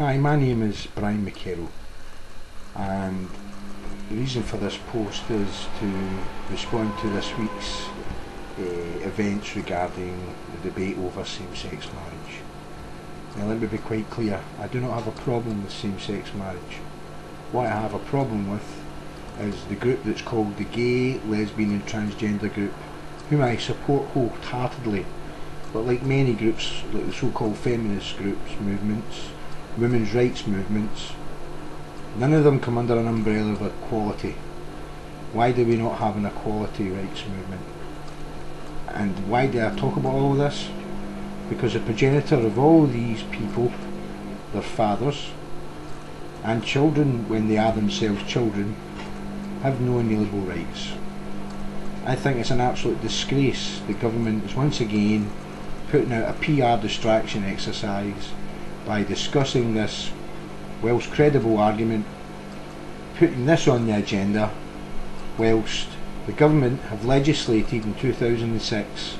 Hi, my name is Brian McKerrow, and the reason for this post is to respond to this week's events regarding the debate over same-sex marriage. Now let me be quite clear, I do not have a problem with same-sex marriage. What I have a problem with is the group that's called the gay, lesbian and transgender group, whom I support wholeheartedly, but like many groups, like the so-called feminist groups, movements, women's rights movements, none of them come under an umbrella of equality. Why do we not have an equality rights movement? And why do I talk about all this? Because the progenitor of all these people, their fathers and children, when they are themselves children, have no inalienable rights. I think it's an absolute disgrace the government is once again putting out a PR distraction exercise by discussing this whilst credible argument, putting this on the agenda whilst the government have legislated in 2006,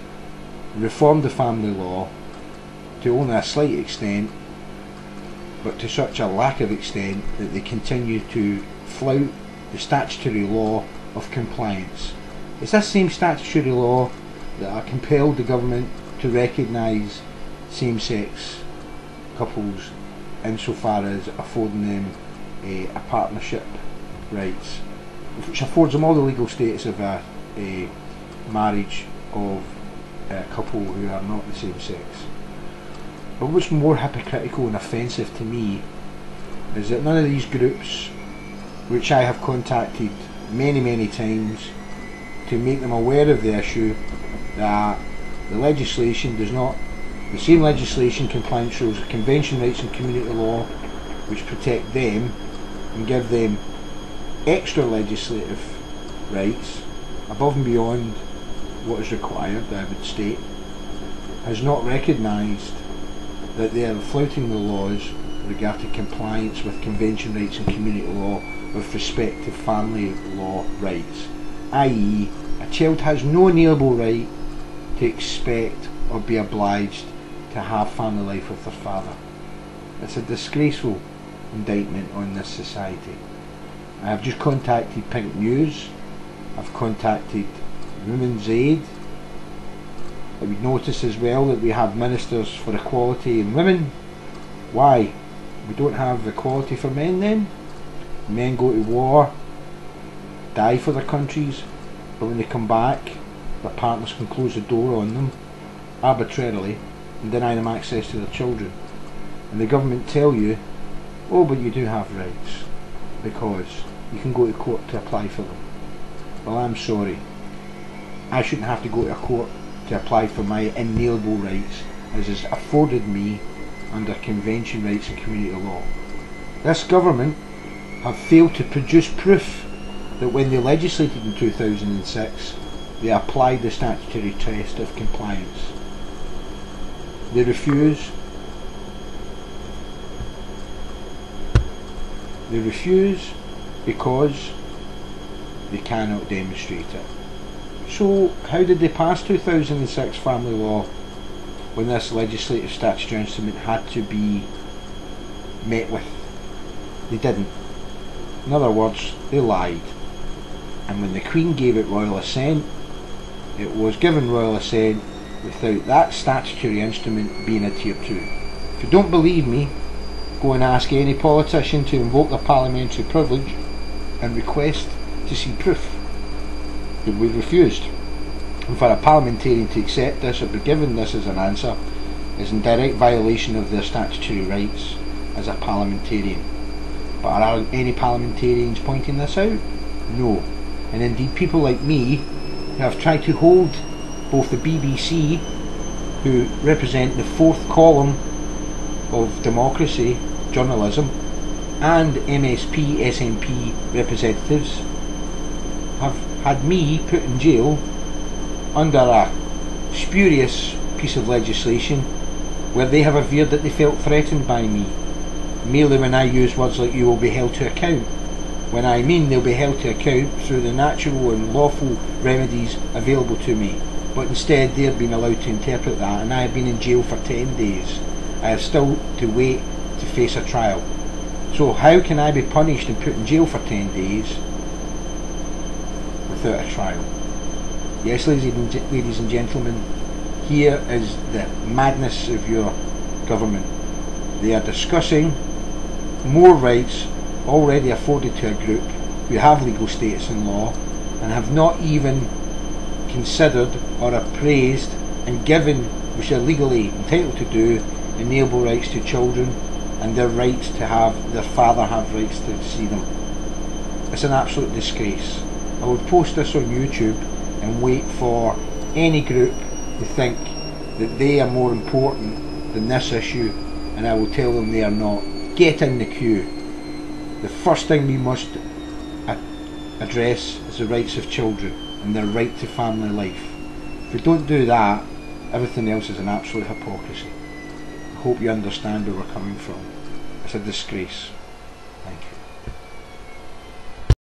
reformed the family law to only a slight extent, but to such a lack of extent that they continue to flout the statutory law of compliance. It's this same statutory law that are compelled the government to recognise same-sex couples insofar as affording them a partnership rights, which affords them all the legal status of a marriage of a couple who are not the same sex. But what's more hypocritical and offensive to me is that none of these groups, which I have contacted many times to make them aware of the issue, that the legislation does not, the same legislation compliance rules of convention rights and community law, which protect them and give them extra legislative rights above and beyond what is required, I would state, has not recognised that they are flouting the laws regarding compliance with convention rights and community law with respect to family law rights, i.e. a child has no inalienable right to expect or be obliged to have family life with their father. It's a disgraceful indictment on this society. I have just contacted Pink News, I've contacted Women's Aid. I would notice as well that we have ministers for equality in women. Why? We don't have equality for men then? Men go to war, die for their countries, but when they come back, their partners can close the door on them arbitrarily and deny them access to their children. And the government tell you, oh, but you do have rights because you can go to court to apply for them. Well, I'm sorry, I shouldn't have to go to a court to apply for my inalienable rights as is afforded me under convention rights and community law. This government have failed to produce proof that when they legislated in 2006 they applied the statutory test of compliance. They refuse. They refuse because they cannot demonstrate it. So how did they pass 2006 family law when this legislative statutory instrument had to be met with? They didn't. In other words, they lied. And when the Queen gave it royal assent, it was given royal assent without that statutory instrument being adhered to. If you don't believe me, go and ask any politician to invoke their parliamentary privilege and request to see proof that we've refused. And for a parliamentarian to accept this or be given this as an answer is in direct violation of their statutory rights as a parliamentarian. But are any parliamentarians pointing this out? No. And indeed people like me who have tried to hold both the BBC, who represent the fourth column of democracy, journalism, and MSP, SNP representatives, have had me put in jail under a spurious piece of legislation where they have averred that they felt threatened by me, merely when I use words like "you will be held to account," when I mean they'll be held to account through the natural and lawful remedies available to me. But instead they've been allowed to interpret that, and I have been in jail for 10 days. I have still to wait to face a trial. So how can I be punished and put in jail for 10 days without a trial? Yes, ladies and gentlemen, here is the madness of your government. They are discussing more rights already afforded to a group who have legal status in law and have not even considered or appraised and given, which they're legally entitled to do, inalienable rights to children and their rights to have their father have rights to see them. It's an absolute disgrace. I would post this on YouTube and wait for any group who think that they are more important than this issue, and I will tell them they are not. Get in the queue. The first thing we must address is the rights of children and their right to family life. If we don't do that, everything else is an absolute hypocrisy. I hope you understand where we're coming from. It's a disgrace. Thank you.